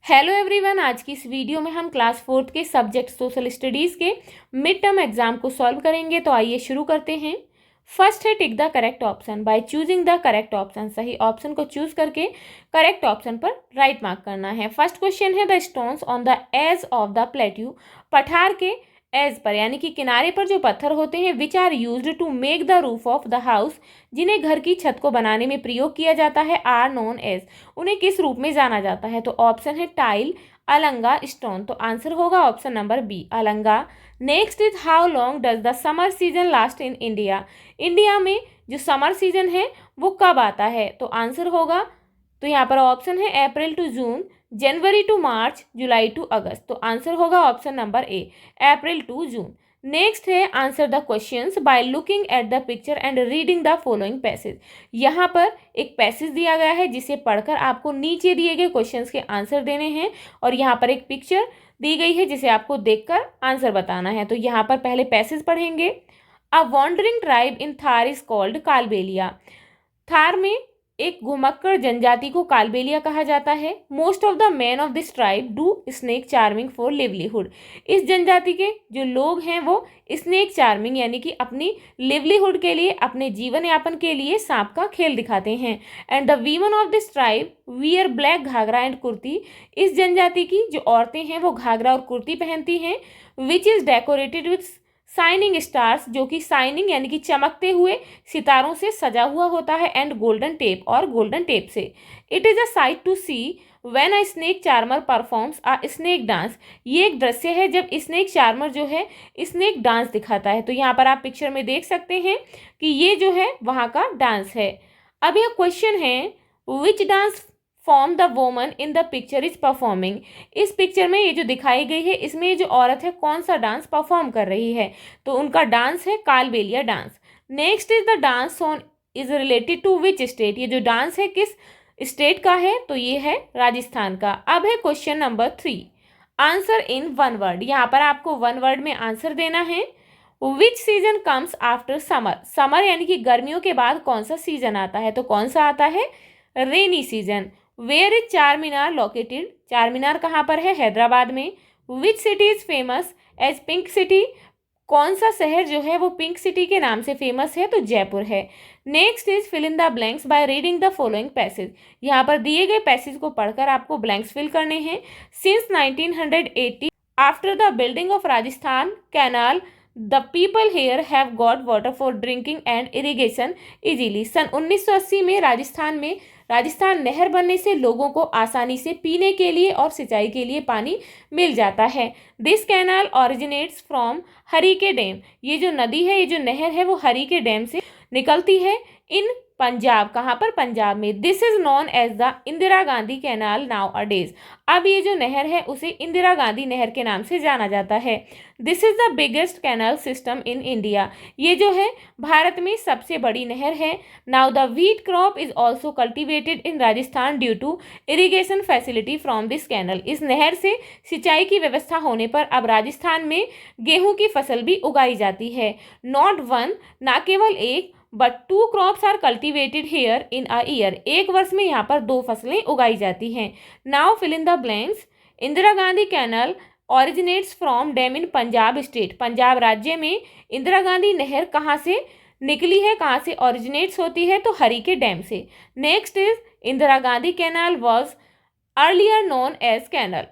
Hello everyone, आज की इस वीडियो में हम क्लास 4th के सब्जेक्ट सोशल स्टडीज़ के मिड टर्म एग्जाम को सॉल्व करेंगे। तो आइए शुरू करते हैं। फर्स्ट है tick the correct option by choosing the correct option. सही ऑप्शन को चूज करके करेक्ट ऑप्शन पर राइट मार्क करना है। फर्स्ट क्वेश्चन है the stones on the edge of the plateau. पठार के एज पर यानी कि किनारे पर जो पत्थर होते हैं which are used to make the roof of the house, जिन्हें घर की छत को बनाने में प्रयोग किया जाता है, आर नोन एज, उन्हें किस रूप में जाना जाता है। तो ऑप्शन है टाइल, अलंगा, स्टोन। तो आंसर होगा ऑप्शन नंबर बी, अलंगा। Next is how long does the summer season last in India. India में जो समर सीजन है वो कब आता है। तो आंसर होगा, तो यहाँ पर ऑप्शन है April to June, January to March, July to August. तो आंसर होगा option number A, April to June. Next है answer the questions by looking at the picture and reading the following passage. यहाँ पर एक passage दिया गया है जिसे पढ़कर आपको नीचे दिए गए क्वेश्चंस के आंसर देने हैं, और यहाँ पर एक पिक्चर दी गई है जिसे आपको देखकर आंसर बताना है। तो यहाँ पर पहले पैसेज पढ़ेंगे। A wandering tribe in Thar is called Kalbelia. Thar में एक घुमक्कड़ जनजाति को कालबेलिया कहा जाता है। Most of the man of this tribe do snake charming for livelihood. इस जनजाति के जो लोग हैं वो स्नेक चार्मिंग यानी कि अपनी लिवलीहुड के लिए, अपने जीवन यापन के लिए सांप का खेल दिखाते हैं। And the women of this tribe wear black ghaghra and kurti. इस जनजाति की जो औरतें हैं वो घाघरा और कुर्ती पहनती हैं। Which is decorated with shining stars, जो कि शाइनिंग यानी कि चमकते हुए सितारों से सजा हुआ होता है, एंड गोल्डन टेप, और गोल्डन टेप से। It is a sight to see when a snake charmer performs a snake dance. ये एक दृश्य है जब स्नेक चार्मर जो है स्नेक डांस दिखाता है। तो यहाँ पर आप पिक्चर में देख सकते हैं कि ये जो है वहाँ का डांस है। अब यह क्वेश्चन है which dance form the woman in the picture is performing. इस पिक्चर में ये जो दिखाई गई है इसमें ये जो औरत है कौन सा डांस परफॉर्म कर रही है। तो उनका डांस है Kalbelia dance. Next is the dance on is related to which state. ये जो डांस है किस स्टेट का है, तो ये है राजस्थान का। अब है question number 3, answer in one word. यहाँ पर आपको वन वर्ड में आंसर देना है। विच season comes after summer. Summer यानी कि गर्मियों के बाद कौन सा सीजन आता है, तो कौन सा आता है, रेनी सीजन। वेयर इज चार मीनार लोकेटेड। चार मीनार कहाँ पर है, हैदराबाद में। Which city is famous as pink city. कौन सा शहर जो है वो पिंक सिटी के नाम से फेमस है, तो जयपुर है। Next is fill in the blanks by reading the following passage. यहाँ पर दिए गए पैसेज को पढ़कर आपको ब्लैंक्स फिल करने हैं। Since 1980 after the building of Rajasthan canal the people here have got water for drinking and irrigation easily. सन 1980 में राजस्थान नहर बनने से लोगों को आसानी से पीने के लिए और सिंचाई के लिए पानी मिल जाता है। This canal originates from Harike dam. ये जो नदी है, ये जो नहर है वो हरीके डैम से निकलती है इन पंजाब। कहाँ पर, पंजाब में। This is known as the Indira Gandhi canal nowadays. अब ये जो नहर है उसे इंदिरा गांधी नहर के नाम से जाना जाता है। This is the biggest canal system in India. ये जो है भारत में सबसे बड़ी नहर है। Now the wheat crop is also cultivated in Rajasthan due to irrigation facility from this canal. इस नहर से सिंचाई की व्यवस्था होने पर अब राजस्थान में गेहूं की फसल भी उगाई जाती है। नॉट वन, ना केवल एक, but 2 crops are cultivated here in a year. एक वर्ष में यहाँ पर 2 फसलें उगाई जाती हैं। Now fill in the blanks. Indira Gandhi canal originates from dam in Punjab state. Punjab राज्य में इंदिरा गांधी नहर कहाँ से निकली है, कहाँ से ऑरिजिनेट्स होती है, तो हरीके डैम से। Next is Indira Gandhi canal was earlier known as canal.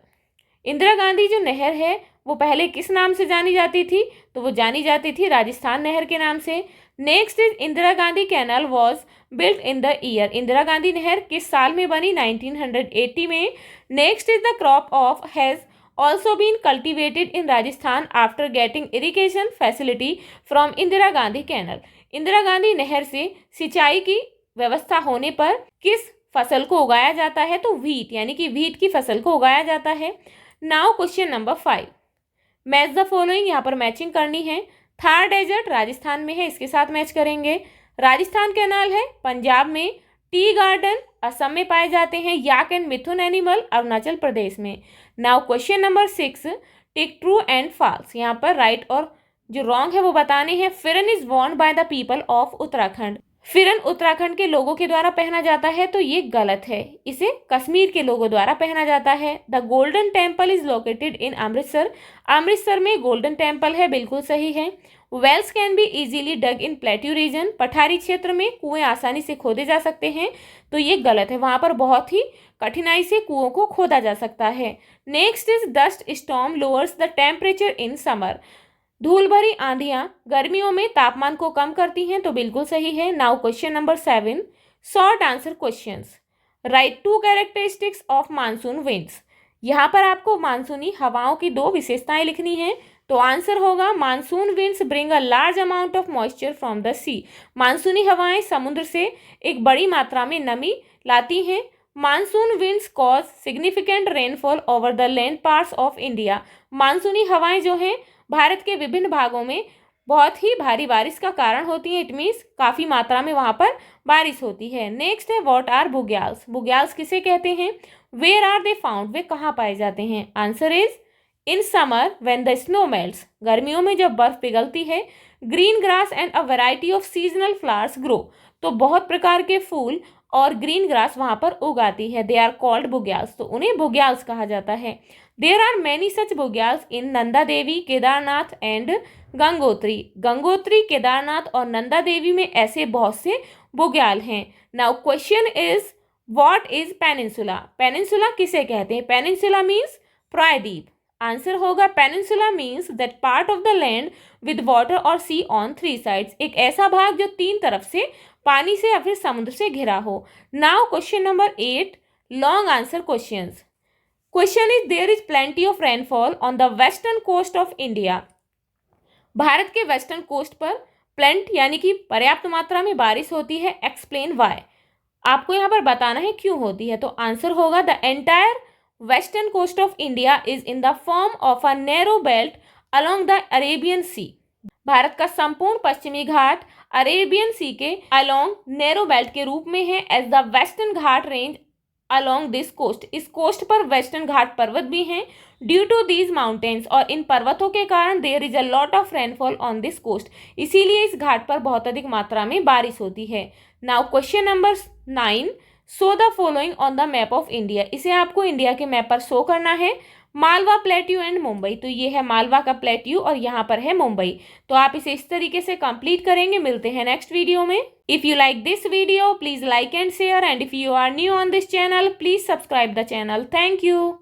Indira Gandhi जो नहर है वो पहले किस नाम से जानी जाती थी, तो वो जानी जाती थी राजस्थान नहर के नाम से। Next is Indira Gandhi canal was built in the year. Indira Gandhi नहर किस साल में बनी, 1980 में। Next is the crop of has also been cultivated in Rajasthan after getting irrigation facility from Indira Gandhi canal. Indira Gandhi नहर से सिंचाई की व्यवस्था होने पर किस फसल को उगाया जाता है, तो व्हीट यानी कि व्हीट की फसल को उगाया जाता है। Now question number 5, match the following. यहाँ पर मैचिंग करनी है। थार डेजर्ट राजस्थान में है, इसके साथ मैच करेंगे। राजस्थान कैनाल है पंजाब में। टी गार्डन असम में पाए जाते हैं। Yak and mithun animal Arunachal Pradesh में। Now question number 6, tick true and false. यहाँ पर राइट और जो रॉन्ग है वो बताने हैं। फिरन is Warne by the people of Uttarakhand. फिरन उत्तराखंड के लोगों के द्वारा पहना जाता है, तो ये गलत है, इसे कश्मीर के लोगों द्वारा पहना जाता है। The golden temple is located in Amritsar, Amritsar में गोल्डन टेम्पल है, बिल्कुल सही है। Wells can be easily dug in plateau region, पठारी क्षेत्र में कुएं आसानी से खोदे जा सकते हैं, तो ये गलत है, वहां पर बहुत ही कठिनाई से कुओं को खोदा जा सकता है। Next is dust storm lowers the temperature in summer, धूल भरी आंधियां गर्मियों में तापमान को कम करती हैं, तो बिल्कुल सही है। Now question number 7, short answer questions. Right 2 characteristics of monsoon winds, यहाँ पर आपको मानसूनी हवाओं की 2 विशेषताएं लिखनी है, तो आंसर होगा monsoon winds bring a large amount of moisture from the sea, मानसूनी हवाएं समुद्र से एक बड़ी मात्रा में नमी लाती हैं। Monsoon winds cause significant rainfall over the land parts of India, मानसूनी हवाएं जो हैं भारत के विभिन्न भागों में बहुत ही भारी बारिश का कारण होती है, इट मीन्स काफ़ी मात्रा में वहाँ पर बारिश होती है। नेक्स्ट है व्हाट आर बुग्याल्स, बुग्याल्स किसे कहते हैं? वेयर आर दे फाउंड, वे कहाँ पाए जाते हैं? Answer is in summer when the snow melts, गर्मियों में जब बर्फ पिघलती है। Green grass and a variety of seasonal flowers grow, तो बहुत प्रकार के फूल और ग्रीन ग्रास वहाँ पर उगाती है, दे आर कॉल्ड बुग्याल्स, तो उन्हें बुग्याल्स कहा जाता है। There are many such bugyals in Nanda Devi, Kedarnath and Gangotri, Gangotri, Kedarnath और नंदा देवी में ऐसे बहुत से बुग्याल हैं। Now question is what is peninsula, peninsula किसे कहते हैं? पेनिनसुला मीन्स प्रायद्वीप, आंसर होगा peninsula means that part of the land with water और सी ऑन 3 साइड्स, एक ऐसा भाग जो 3 तरफ से पानी से या फिर समुद्र से घिरा हो। Now question number 8, long answer questions. Question is there is plenty of rainfall on the western coast of India, Bharat के वेस्टर्न कोस्ट पर प्लेंट यानी कि पर्याप्त मात्रा में बारिश होती है, एक्सप्लेन वाई, आपको यहाँ पर बताना है क्यों होती है, तो आंसर होगा the entire western coast of India is in the form of a narrow belt along the Arabian sea, Bharat का संपूर्ण पश्चिमी घाट अरेबियन सी के अलोंग नैरो बेल्ट के रूप में है। As the western Ghat range along this coast, इस कोस्ट पर वेस्टर्न घाट पर्वत भी हैं। ड्यू टू दीज माउंटेन्स, और इन पर्वतों के कारण there is a lot of rainfall on this coast, इसीलिए इस घाट पर बहुत अधिक मात्रा में बारिश होती है। Now question number 9, show the following on the map of India, इसे आपको इंडिया के मैप पर शो करना है। मालवा प्लेट्यू एंड मुंबई, तो ये है मालवा का प्लेट्यू और यहाँ पर है मुंबई, तो आप इसे इस तरीके से कंप्लीट करेंगे। मिलते हैं नेक्स्ट वीडियो में। If you like this video please like and share, and if you are new on this channel please subscribe the channel. Thank you.